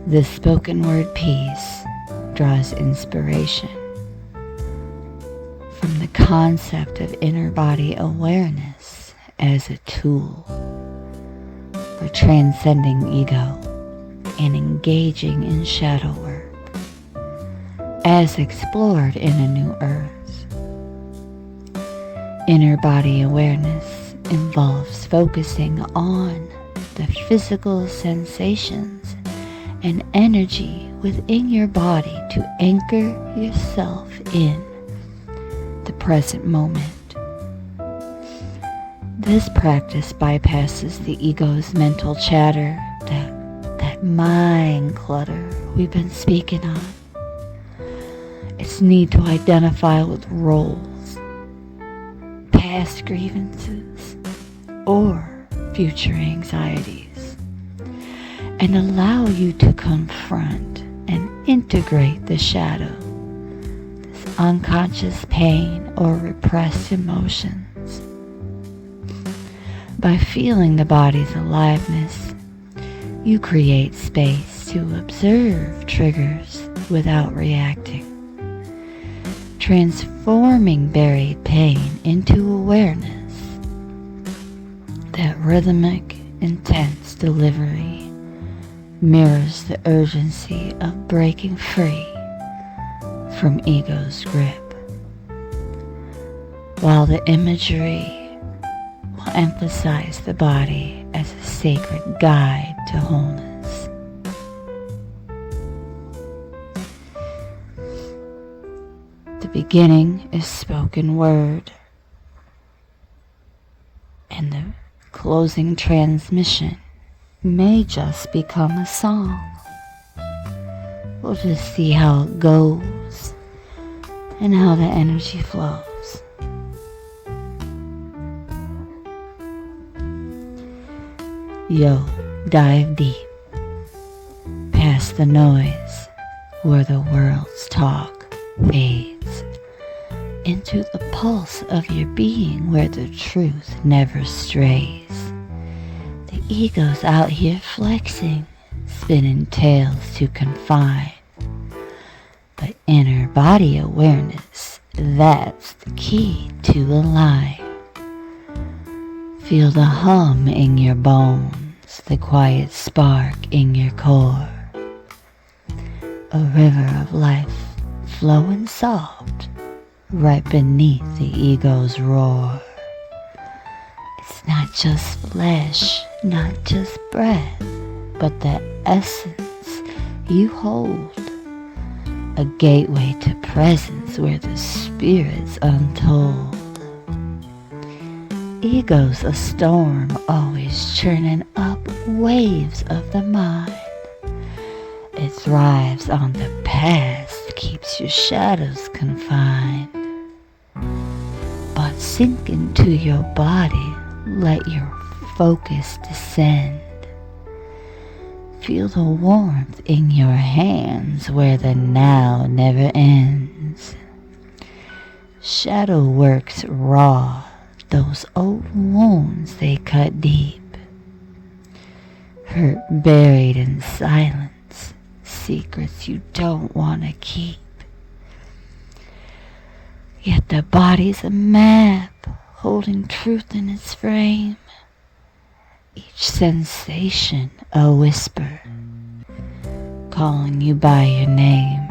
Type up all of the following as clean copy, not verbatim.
This spoken word piece draws inspiration from the concept of inner body awareness as a tool for transcending ego and engaging in shadow work, as explored in A New Earth. Inner body awareness involves focusing on the physical sensations and energy within your body to anchor yourself in the present moment. This practice bypasses the ego's mental chatter, that mind clutter we've been speaking on. Its need to identify with roles, past grievances, or future anxieties, and allow you to confront and integrate the shadow, this unconscious pain or repressed emotions. By feeling the body's aliveness, you create space to observe triggers without reacting, transforming buried pain into awareness. That rhythmic, intense delivery mirrors the urgency of breaking free from ego's grip, while the imagery will emphasize the body as a sacred guide to wholeness. The beginning is spoken word, and the closing transmission may just become a song. We'll just see how it goes and how the energy flows. Yo, dive deep, past the noise where the world's talk fades, into the pulse of your being where the truth never strays. The ego's out here flexing, spinning tales to confine, but inner body awareness, that's the key to align. Feel the hum in your bones, the quiet spark in your core. A river of life flowing soft right beneath the ego's roar. It's not just flesh, not just breath, but the essence you hold. A gateway to presence where the spirit's untold. Ego's a storm, always churning up waves of the mind. It thrives on the past, keeps your shadows confined. But sink into your body, let your focus descend. Feel the warmth in your hands where the now never ends. Shadow works raw. Those old wounds, they cut deep. Hurt buried in silence, secrets you don't want to keep. Yet the body's a map, holding truth in its frame. Each sensation a whisper, calling you by your name.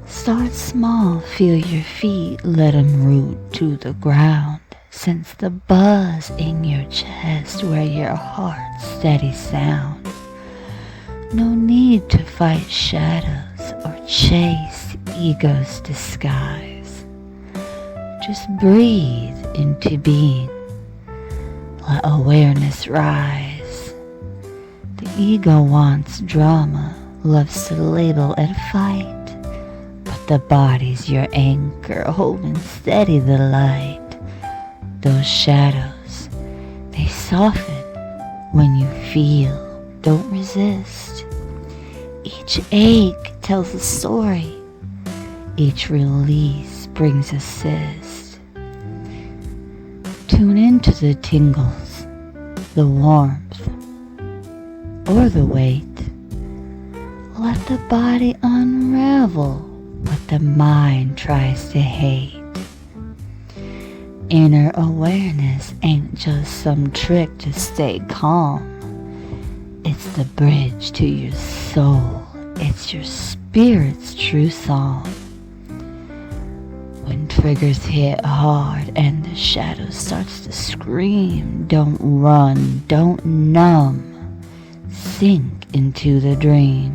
Start small, feel your feet, let them root to the ground. Sense the buzz in your chest where your heart's steady sound. No need to fight shadows or chase ego's disguise. Just breathe into being. Let awareness rise. The ego wants drama, loves to label and fight. The body's your anchor, holding steady the light. Those shadows, they soften when you feel, don't resist. Each ache tells a story. Each release brings assist. Tune into the tingles, the warmth. or the weight. Let the body unravel what the mind tries to hate. Inner awareness ain't just some trick to stay calm. It's the bridge to your soul. It's your spirit's true song. When triggers hit hard and the shadow starts to scream, don't run, don't numb. Sink into the dream.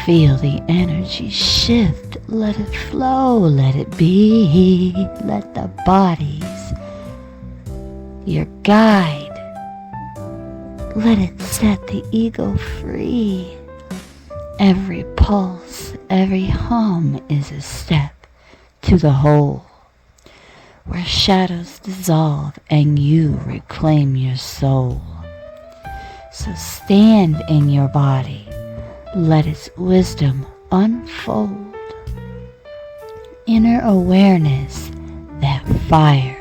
Feel the energy shift, let it flow, let it be. Let the bodies, your guide, let it set the ego free. Every pulse, every hum is a step to the whole, where shadows dissolve and you reclaim your soul. So stand in your body, let its wisdom unfold. Inner awareness, that fire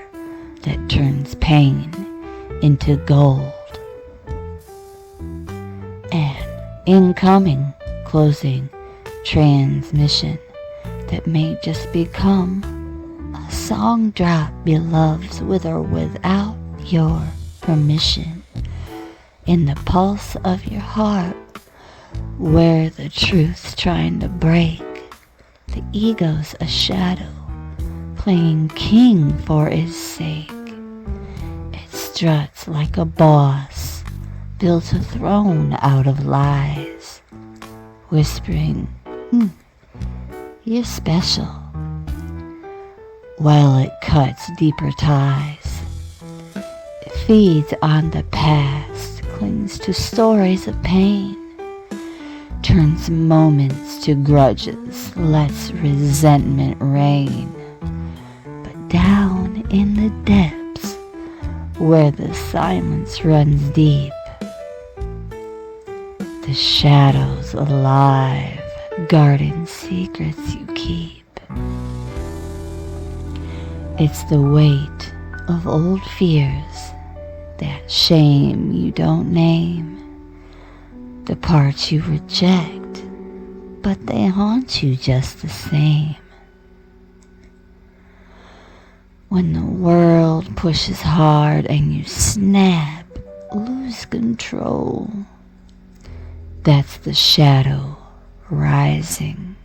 that turns pain into gold. And incoming closing transmission that may just become a song drop, beloveds, with or without your permission. In the pulse of your heart, where the truth's trying to break, the ego's a shadow, playing king for its sake. It struts like a boss, built a throne out of lies, whispering, you're special, while it cuts deeper ties. It feeds on the past, clings to stories of pain, turns moments to grudges, lets resentment reign. But down in the depths, where the silence runs deep, the shadows alive, guarding secrets you keep. It's the weight of old fears, that shame you don't name, the parts you reject, but they haunt you just the same. When the world pushes hard and you snap, lose control, that's the shadow rising,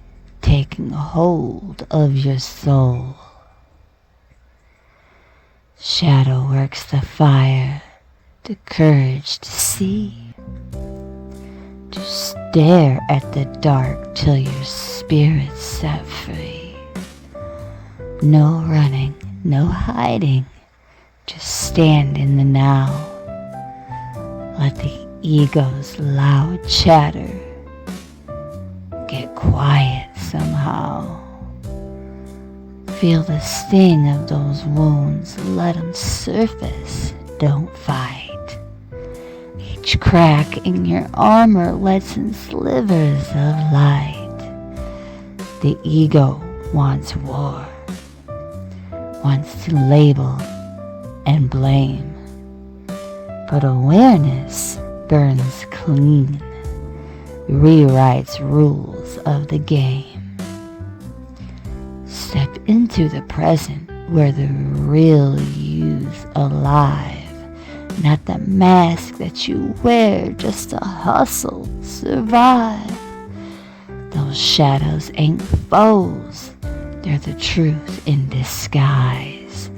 taking hold of your soul. Shadow works the fire, the courage to see, to stare at the dark till your spirit's set free. No running, no hiding, just stand in the now. Let the ego's loud chatter get quiet somehow. Feel the sting of those wounds, let them surface, don't fight. Each crack in your armor lets in slivers of light. The ego wants war, wants to label and blame, but awareness burns clean, rewrites rules of the game. Step into the present where the real you's alive, not the mask that you wear just to hustle, survive. Those shadows ain't foes, they're the truth in disguise.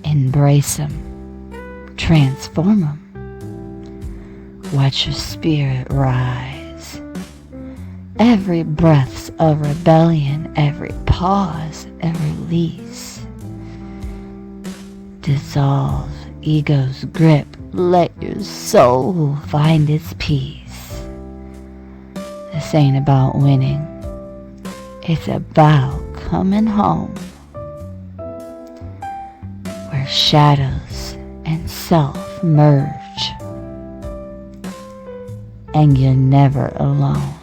Embrace them, transform them, watch your spirit rise. Every breath's a rebellion, every pause, every release. Dissolve ego's grip, let your soul find its peace. This ain't about winning, it's about coming home, where shadows and self merge, and you're never alone.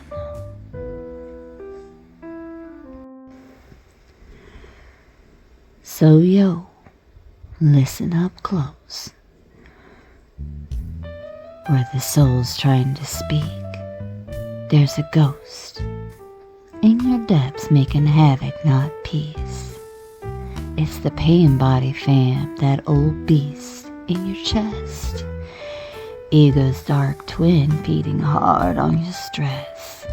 So yo, listen up close. where the soul's trying to speak. There's a ghost in your depths making havoc, not peace. It's the Painbody fam, that old beast in your chest. Ego's dark twin feeding hard on your stress.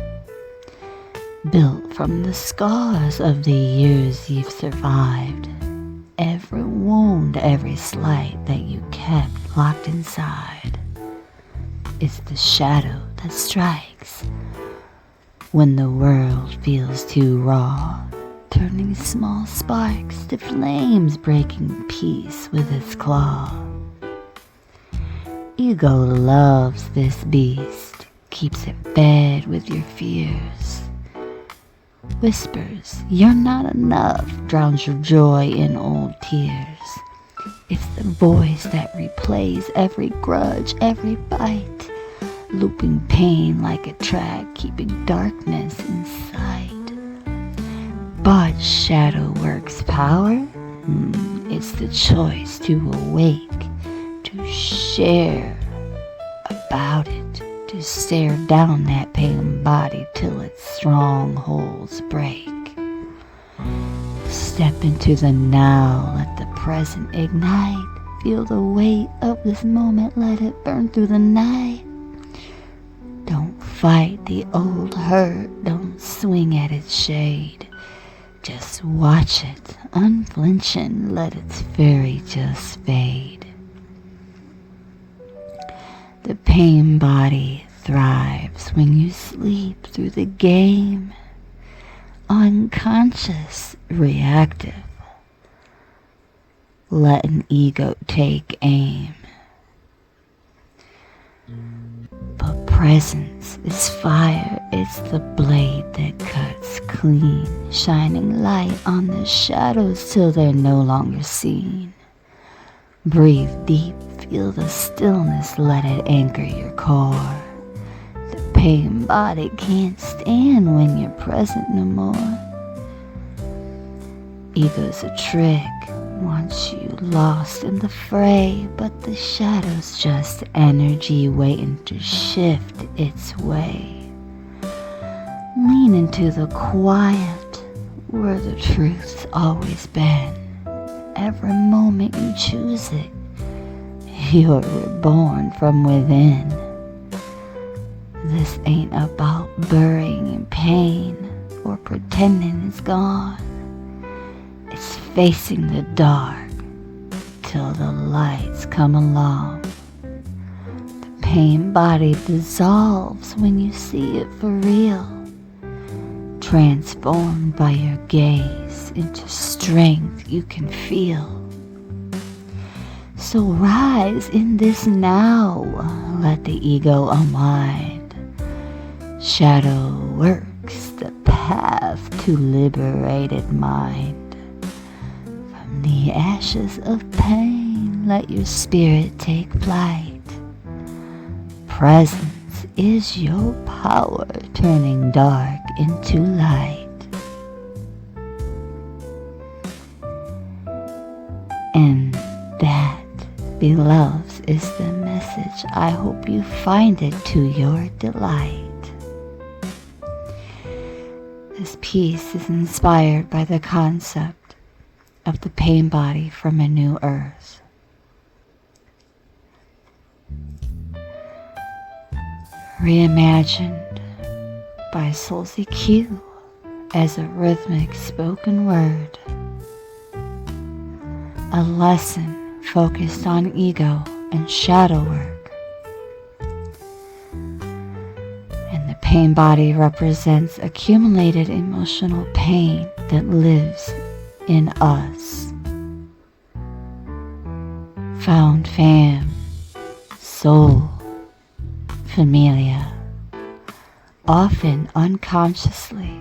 Built from the scars of the years you've survived. Every wound, every slight that you kept locked inside. It's the shadow that strikes when the world feels too raw, turning small sparks to flames, breaking peace with its claw. Ego loves this beast, keeps it fed with your fears. Whispers, you're not enough, drowns your joy in old tears. It's the voice that replays every grudge, every bite, looping pain like a track, keeping darkness in sight. But shadow work's power, it's the choice to awake, to share about it, to stare down that Painbody till its strongholds break. Step into the now, let the present ignite. Feel the weight of this moment, let it burn through the night. Don't fight the old hurt, don't swing at its shade. Just watch it, unflinching, let its fury just fade. The Painbody thrives when you sleep through the game. Unconscious, reactive. Let an ego take aim. But presence is fire, it's the blade that cuts clean, shining light on the shadows till they're no longer seen. Breathe deep, feel the stillness, let it anchor your core. The Painbody can't stand when you're present no more. Ego's a trick, wants you lost in the fray, but the shadow's just energy waiting to shift its way. Lean into the quiet, where the truth's always been. Every moment you choose it, you're reborn from within. This ain't about burying pain or pretending it's gone. It's facing the dark till the lights come along. The Painbody dissolves when you see it for real, transformed by your gaze into strength you can feel. So rise in this now, let the ego unwind. Shadow works the path to liberated mind. From the ashes of pain, let your spirit take flight. Presence is your power, turning dark into light. And that, beloveds, is the message. I hope you find it to your delight. This piece is inspired by the concept of the Painbody from a new earth. Reimagined by SoulziQ as a rhythmic spoken word. A lesson focused on ego and shadow work. And the Painbody represents accumulated emotional pain that lives in us. Found fam, soul, familia, often unconsciously,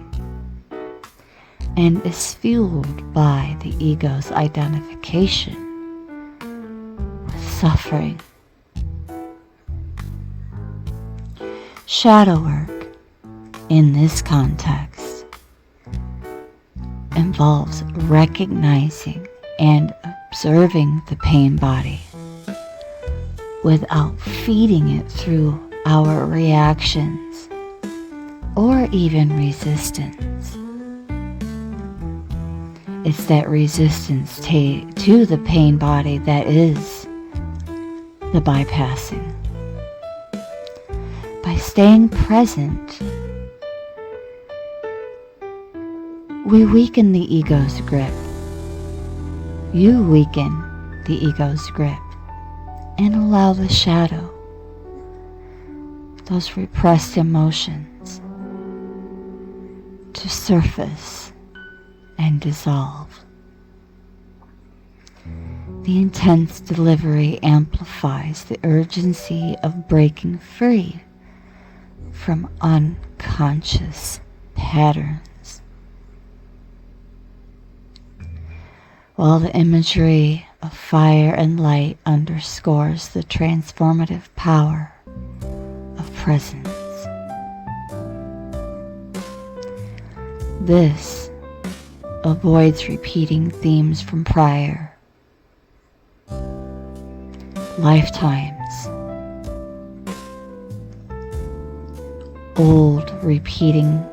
and is fueled by the ego's identification with suffering. Shadow work, in this context, involves recognizing and observing the Painbody, without feeding it through our reactions or even resistance. It's that resistance to the pain body that is the bypassing. By staying present, we weaken the ego's grip. You weaken the ego's grip and allow the shadow, those repressed emotions, to surface and dissolve. The intense delivery amplifies the urgency of breaking free from unconscious patterns. While the imagery of fire and light underscores the transformative power of presence. This avoids repeating themes from prior lifetimes, old repeating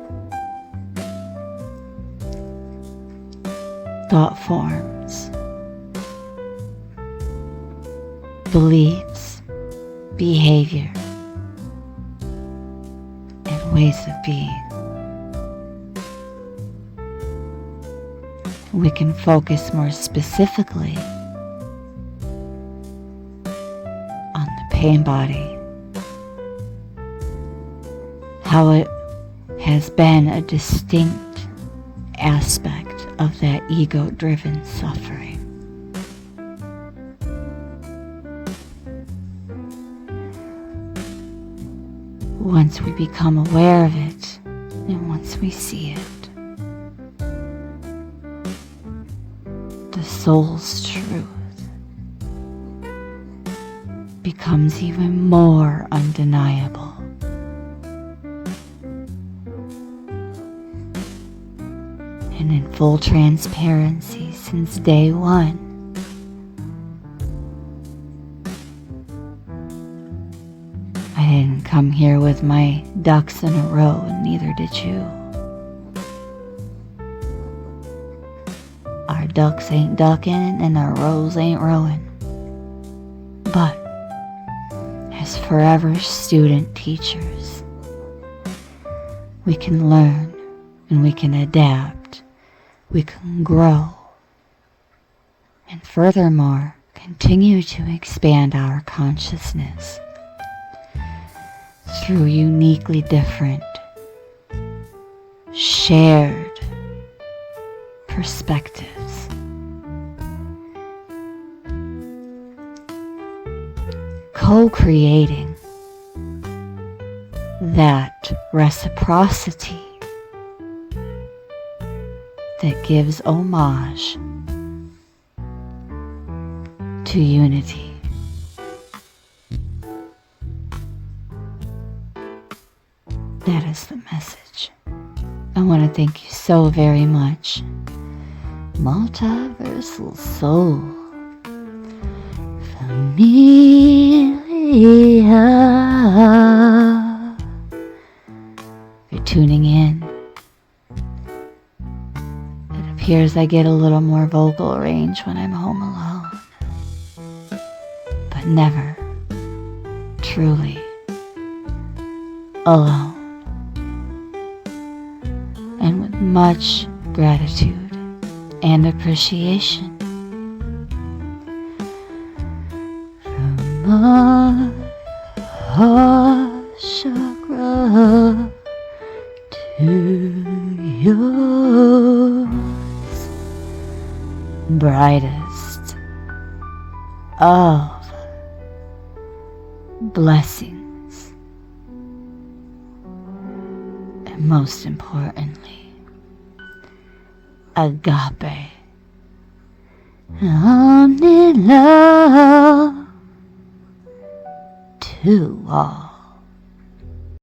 thought forms, beliefs, behavior, and ways of being. We can focus more specifically on the pain body, how it has been a distinct aspect of that ego-driven suffering. Once we become aware of it, and once we see it, the soul's truth becomes even more undeniable. And in full transparency since day one, I didn't come here with my ducks in a row, and neither did you. Our ducks ain't ducking and our rows ain't rowing. But as forever student teachers, we can learn and we can adapt, we can grow, and furthermore continue to expand our consciousness through uniquely different, shared perspectives. Co-creating that reciprocity that gives homage to unity. That is the message. I want to thank you so very much, Multiversal Soul Familia, for tuning in. It appears I get a little more vocal range when I'm home alone, but never truly alone. And with much gratitude and appreciation from my heart chakra to yours, brightest of blessings, and most importantly, agape, only love to all.